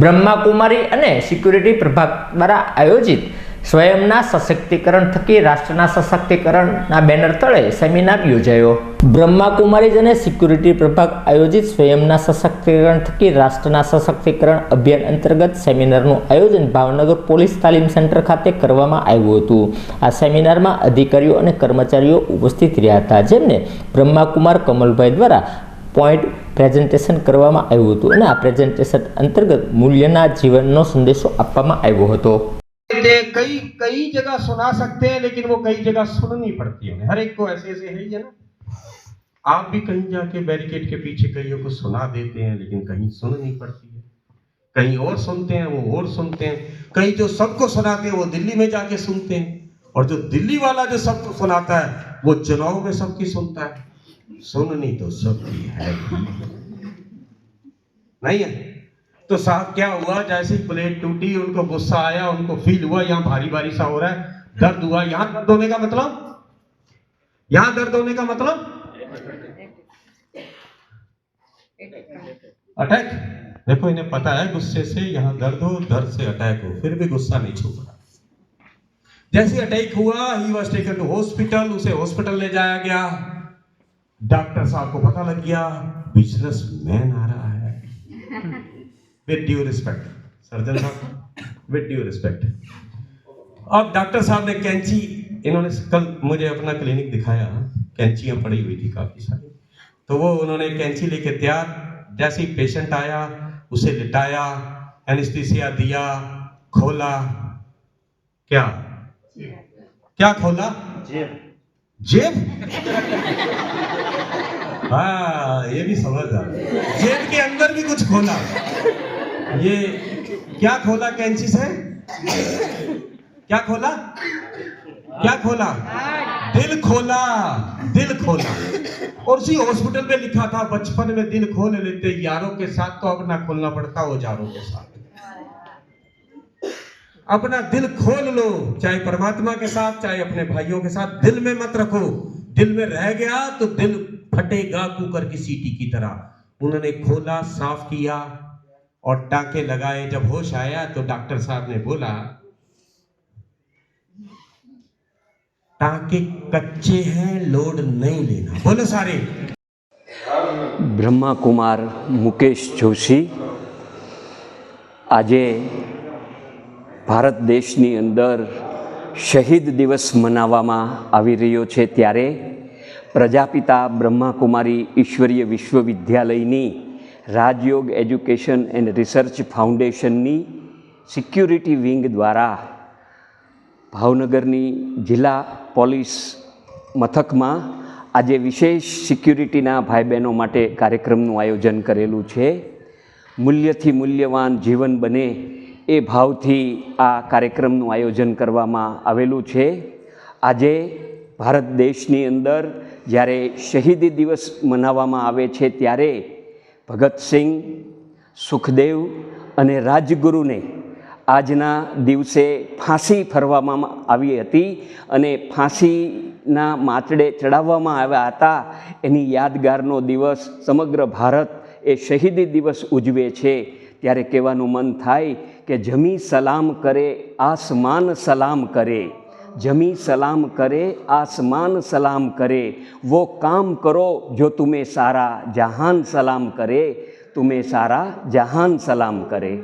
બ્રહ્માકુમારી અને સિક્યુરિટી પ્રભાગ દ્વારા આયોજિત સ્વયંના સશક્તિકરણ થકી રાષ્ટ્રના સશક્તિકરણના બેનર તળે સેમિનાર યોજાયો। બ્રહ્માકુમારીઝ અને સિક્યુરિટી પ્રભાગ આયોજિત સ્વયંના સશક્તિકરણ થકી રાષ્ટ્રના સશક્તિકરણ અભિયાન અંતર્ગત સેમિનારનું આયોજન ભાવનગર પોલીસ તાલીમ સેન્ટર ખાતે કરવામાં આવ્યું હતું। આ સેમિનારમાં અધિકારીઓ અને કર્મચારીઓ ઉપસ્થિત રહ્યા હતા, જેમને બ્રહ્માકુમાર કમલભાઈ દ્વારા पॉइंट प्रेजेंटेशन करवामां आव्युं हतुं अने आ प्रेजेंटेशन अंतर्गत मूल्यना जीवननो संदेशो आपवामां आव्यो हतो। कई जगह सुना सकते हैं, लेकिन वो कई जगह सुननी पड़ती है। हर एक को ऐसे है ही है ना। आप भी कहीं जाके बैरिकेड के पीछे कईयों को सुना देते हैं, लेकिन कहीं सुननी पड़ती है। कहीं और सुनते हैं, वो और सुनते हैं। कहीं जो सबको सुनाते हैं वो दिल्ली में जाके सुनते हैं, और जो दिल्ली वाला जो सबको सुनाता है वो चुनाव में सबकी सुनता है। सुननी तो सबकी है नहीं है। तो साहब क्या हुआ, जैसे ही प्लेट टूटी उनको गुस्सा आया, उनको फील हुआ यहाँ भारी भारी सा हो रहा है, दर्द हुआ। यहाँ दर्द होने का मतलब, यहाँ दर्द होने का मतलब अटैक। देखो इन्हें पता है गुस्से से यहाँ दर्द हो, दर्द से अटैक हो, फिर भी गुस्सा नहीं छूटा। जैसे अटैक हुआ, he was taken to hospital, उसे हॉस्पिटल ले जाया गया। डॉक्टर साहब को पता लग गया बिजनेसमैन आ रहा है। विद ड्यू रिस्पेक्ट सर्जन साहब, विद ड्यू रिस्पेक्ट। अब डॉक्टर साहब ने कैंची, इन्होंने कल मुझे अपना क्लिनिक दिखाया, कैंचियां पड़ी हुई थी काफी सारी, तो वो उन्होंने कैंची लेके तैयार। जैसे ही पेशेंट आया उसे लिटाया, एनेस्थीसिया दिया, खोला। क्या क्या खोला? जेब। हाँ, ये भी समझ आ, जेब के अंदर भी कुछ खोला। ये क्या खोला कैंची से? क्या खोला? क्या खोला? दिल खोला, दिल खोला। और उसी हॉस्पिटल में लिखा था बचपन में दिल खोल लेते यारों के साथ, तो अब ना खोलना पड़ता औजारों के साथ। अपना दिल खोल लो, चाहे परमात्मा के साथ, चाहे अपने भाइयों के साथ। दिल में मत रखो, दिल में रह गया तो दिल फटेगा कुकर की सीटी की तरह। उन्होंने खोला, साफ किया और टांके लगाए। जब होश आया तो डॉक्टर साहब ने बोला टांके कच्चे हैं, लोड नहीं लेना। बोलो सारे। ब्रह्माकुमार मुकेश जोशी आजे भारत देशनी अंदर शहीद दिवस मनाववामां आवी रह्यो छे, त्यारे प्रजापिता ब्रह्माकुमारी ईश्वरीय विश्वविद्यालयनी राजयोग एज्युकेशन एंड रिसर्च फाउंडेशननी सिक्योरिटी विंग द्वारा भावनगरनी जिला पोलीस मथकमां आज विशेष सिक्योरिटीना भाई बहनों माटे कार्यक्रमनुं आयोजन करेलुं छे। मूल्यथी मूल्यवान जीवन बने ए भावथी आ कार्यक्रमनुं आयोजन करवामां आवेलुं छे। आजे भारत देशनी अंदर ज्यारे शहीदी दिवस मनाववामां आवे छे, त्यारे भगत सिंह, सुखदेव अने राजगुरुने आजना दिवसे फांसी फरवामां आवी हती अने फांसीना माचडे चढ़ाववामां आव्या हता। एनी यादगारनो दिवस समग्र भारत ए शहीदी दिवस उजवे छे। त्यारे कहेवानुं मन थाय कि जमी सलाम करे आसमान सलाम करे, जमी सलाम करे आसमान सलाम करे। वो काम करो जो तुम्हें सारा जहान सलाम करे, तुम्हें सारा जहान सलाम करे।